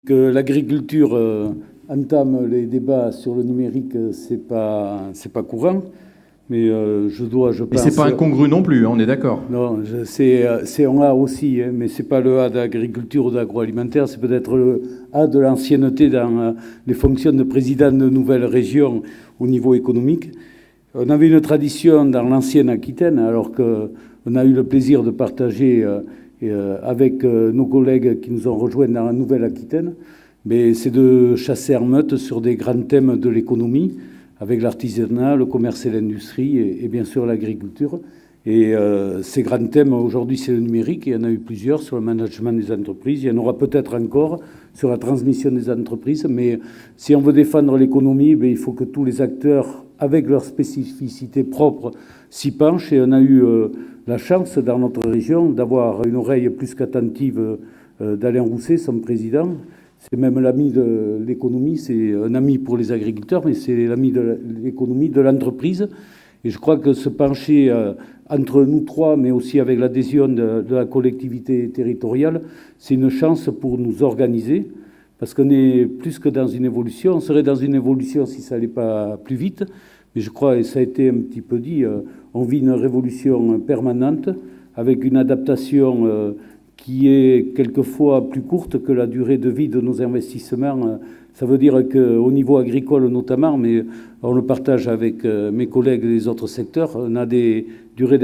Que l'agriculture entame les débats sur le numérique, c'est pas courant. Mais je pense... Et c'est pas incongru non plus, on est d'accord. Non, c'est un A aussi, hein, mais c'est pas le A d'agriculture ou d'agroalimentaire, c'est peut-être le A de l'ancienneté dans les fonctions de président de nouvelles régions au niveau économique. On avait une tradition dans l'ancienne Aquitaine, alors qu'on a eu le plaisir de partager avec nos collègues qui nous ont rejoints dans la nouvelle Aquitaine, mais c'est de chasser en meute sur des grands thèmes de l'économie, avec l'artisanat, le commerce et l'industrie et bien sûr l'agriculture. Et ces grands thèmes, aujourd'hui, c'est le numérique. Il y en a eu plusieurs sur le management des entreprises. Il y en aura peut-être encore sur la transmission des entreprises. Mais si on veut défendre l'économie, il faut que tous les acteurs, avec leurs spécificités propres, s'y penchent. Et on a eu la chance, dans notre région, d'avoir une oreille plus qu'attentive d'Alain Rousset, son président. C'est même l'ami de l'économie, c'est un ami pour les agriculteurs, mais c'est l'ami de l'économie, de l'entreprise. Et je crois que se pencher entre nous trois, mais aussi avec l'adhésion de la collectivité territoriale, c'est une chance pour nous organiser, parce qu'on est plus que dans une évolution. On serait dans une évolution si ça n'allait pas plus vite, mais je crois, et ça a été un petit peu dit, on vit une révolution permanente, avec une adaptation qui est quelquefois plus courte que la durée de vie de nos investissements. Ça veut dire qu'au niveau agricole notamment, mais on le partage avec mes collègues des autres secteurs, on a des durées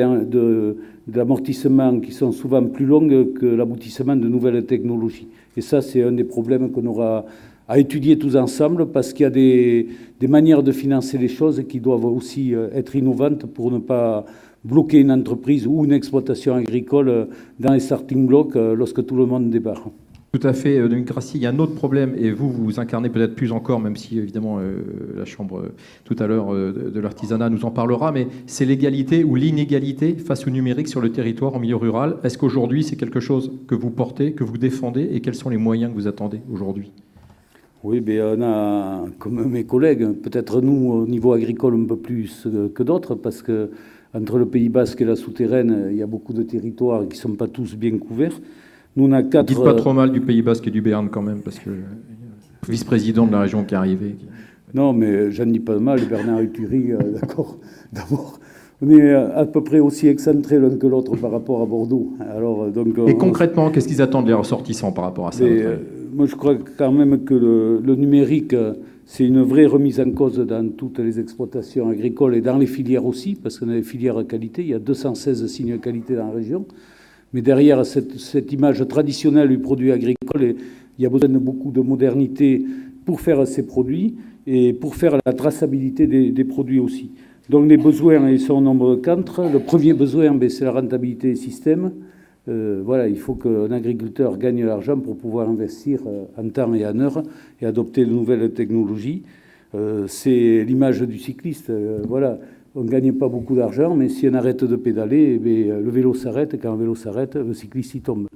d'amortissement qui sont souvent plus longues que l'aboutissement de nouvelles technologies. Et ça, c'est un des problèmes qu'on aura à étudier tous ensemble, parce qu'il y a des manières de financer les choses qui doivent aussi être innovantes pour ne pas bloquer une entreprise ou une exploitation agricole dans les starting blocks lorsque tout le monde débarque. Tout à fait, Dominique Grassi. Il y a un autre problème, et vous incarnez peut-être plus encore, même si évidemment la Chambre tout à l'heure de l'artisanat nous en parlera, mais c'est l'égalité ou l'inégalité face au numérique sur le territoire en milieu rural. Est-ce qu'aujourd'hui c'est quelque chose que vous portez, que vous défendez, et quels sont les moyens que vous attendez aujourd'hui ? Oui, on a, comme mes collègues, peut-être nous au niveau agricole un peu plus que d'autres, parce que entre le Pays Basque et la Souterraine, il y a beaucoup de territoires qui ne sont pas tous bien couverts. Nous, on a 4... Dites pas trop mal du Pays Basque et du Béarn quand même, parce que le vice-président de la région qui est arrivé. Non, mais j'en dis pas mal, Bernard Uturi, d'accord. D'abord, on est à peu près aussi excentrés l'un que l'autre par rapport à Bordeaux. Alors, donc, et concrètement, qu'est-ce qu'ils attendent les ressortissants par rapport à ça ? Moi, je crois quand même que le numérique... C'est une vraie remise en cause dans toutes les exploitations agricoles et dans les filières aussi, parce qu'on a des filières qualité. Il y a 216 signes qualité dans la région. Mais derrière cette image traditionnelle du produit agricole, il y a besoin de beaucoup de modernité pour faire ces produits et pour faire la traçabilité des produits aussi. Donc les besoins, ils sont au nombre de 4. Le premier besoin, c'est la rentabilité des systèmes. Voilà, il faut qu'un agriculteur gagne l'argent pour pouvoir investir en temps et en heure et adopter de nouvelles technologies. C'est l'image du cycliste. Voilà, on ne gagne pas beaucoup d'argent, mais si on arrête de pédaler, le vélo s'arrête. Et quand le vélo s'arrête, le cycliste y tombe.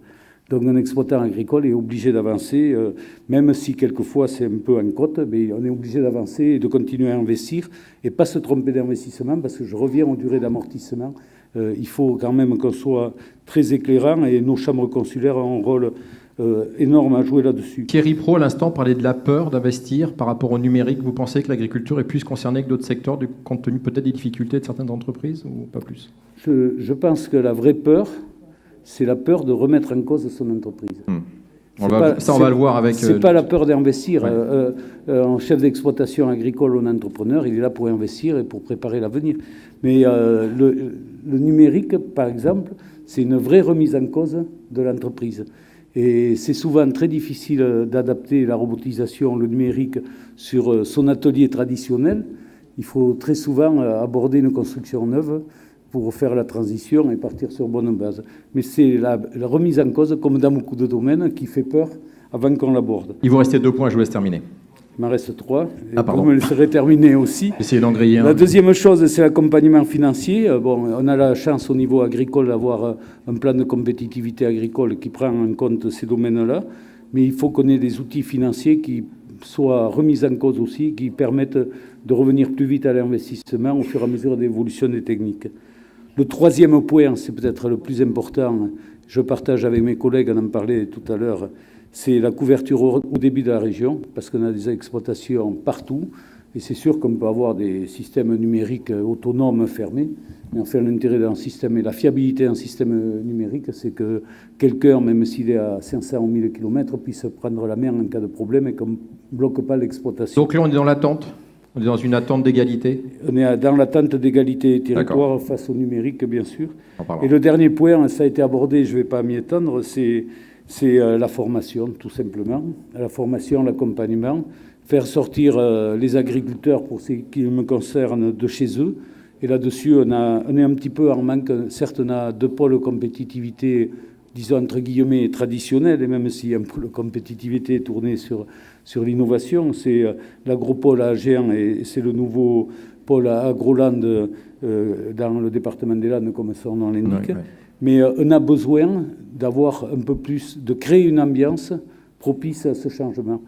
Donc un exploitant agricole est obligé d'avancer, même si quelquefois c'est un peu en côte, mais on est obligé d'avancer et de continuer à investir et pas se tromper d'investissement, parce que je reviens aux durées d'amortissement. Il faut quand même qu'on soit très éclairant, et nos chambres consulaires ont un rôle énorme à jouer là-dessus. Thierry Pro, à l'instant, parlait de la peur d'investir par rapport au numérique. Vous pensez que l'agriculture est plus concernée que d'autres secteurs, compte tenu peut-être des difficultés de certaines entreprises, ou pas plus ? Je pense que la vraie peur, c'est la peur de remettre en cause son entreprise. On va le voir avec... C'est pas la peur d'investir. Ouais. Un chef d'exploitation agricole ou un entrepreneur, il est là pour investir et pour préparer l'avenir. Mais le numérique, par exemple, c'est une vraie remise en cause de l'entreprise. Et c'est souvent très difficile d'adapter la robotisation, le numérique, sur son atelier traditionnel. Il faut très souvent aborder une construction neuve pour faire la transition et partir sur bonne base. Mais c'est la remise en cause, comme dans beaucoup de domaines, qui fait peur avant qu'on l'aborde. Il vous restait 2 points, je vous laisse terminer. Il m'en reste 3. Pardon. Vous me laisserez terminer aussi. Essayez d'en griller un. La deuxième chose, c'est l'accompagnement financier. On a la chance au niveau agricole d'avoir un plan de compétitivité agricole qui prend en compte ces domaines-là. Mais il faut qu'on ait des outils financiers qui soient remis en cause aussi, qui permettent de revenir plus vite à l'investissement au fur et à mesure de l'évolution des techniques. Le troisième point, c'est peut-être le plus important, je partage avec mes collègues, on en parlait tout à l'heure, c'est la couverture au débit de la région, parce qu'on a des exploitations partout. Et c'est sûr qu'on peut avoir des systèmes numériques autonomes fermés. Mais enfin, l'intérêt d'un système et la fiabilité d'un système numérique, c'est que quelqu'un, même s'il est à 500 ou 1000 km, puisse prendre la main en cas de problème et qu'on ne bloque pas l'exploitation. Donc là, on est dans l'attente. On est dans une attente d'égalité. On est dans l'attente d'égalité territoire face au numérique, bien sûr. Et le dernier point, ça a été abordé, je ne vais pas m'y étendre, c'est la formation, tout simplement. La formation, l'accompagnement. Faire sortir les agriculteurs, pour ce qui me concerne, de chez eux. Et là-dessus, on est un petit peu en manque. Certes, on a 2 pôles compétitivité, disons entre guillemets, traditionnels, et même si un pôle compétitivité tourné sur l'innovation, c'est l'agropôle à Agen et c'est le nouveau pôle Agroland dans le département des Landes, comme son nom l'indique. Mais on a besoin d'avoir un peu plus, de créer une ambiance propice à ce changement.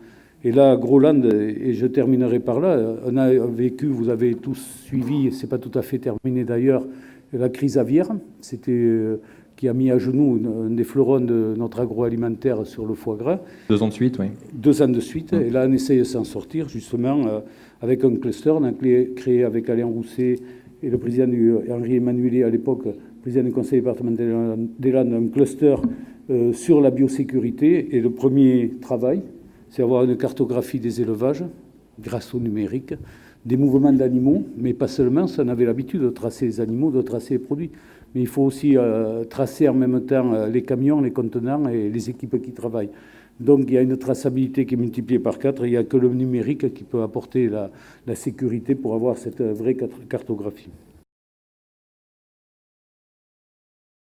Et là, Groland, et je terminerai par là, on a vécu, vous avez tous suivi, et ce n'est pas tout à fait terminé d'ailleurs, la crise aviaire, qui a mis à genoux un des fleurons de notre agroalimentaire sur le foie gras. 2 ans de suite, oui. 2 ans de suite, et là on essaye de s'en sortir justement avec un cluster. On a créé avec Alain Rousset et le président Henri Emmanuelé à l'époque, président du conseil départemental des Landes, un cluster sur la biosécurité. Et le premier travail, c'est avoir une cartographie des élevages grâce au numérique, des mouvements d'animaux, mais pas seulement, ça on avait l'habitude de tracer les animaux, de tracer les produits. Mais il faut aussi tracer en même temps les camions, les contenants et les équipes qui travaillent. Donc il y a une traçabilité qui est multipliée par 4, il n'y a que le numérique qui peut apporter la sécurité pour avoir cette vraie cartographie.